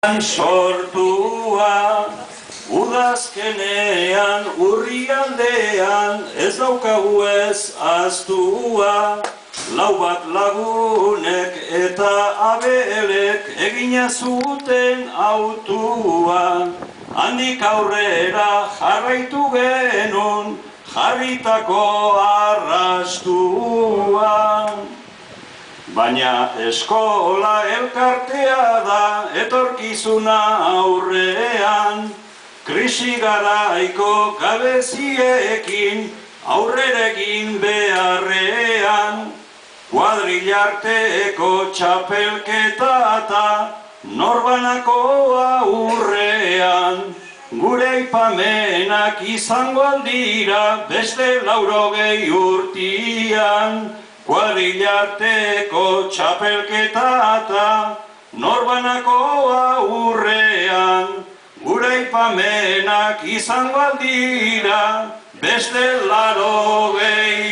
Sortua, udazkenean, urrialdean, ez daukagu ez astua. Lau bat lagunek eta abelek egina zuten autua. Handik aurrera jarraitu genuen, jarritako arrastua. Baina eskola elkartea da etorkizuna aurrean, krisi garaiko gabeziekin aurreregin beharrean, kuadrillarteko txapelketa eta norbanakoa urrean, gure aipamenak izango aldira beste 80 urtian. Kuadrillarteko txapelketa eta norbanakoa urrean, gure aipamenak izango aldira beste 80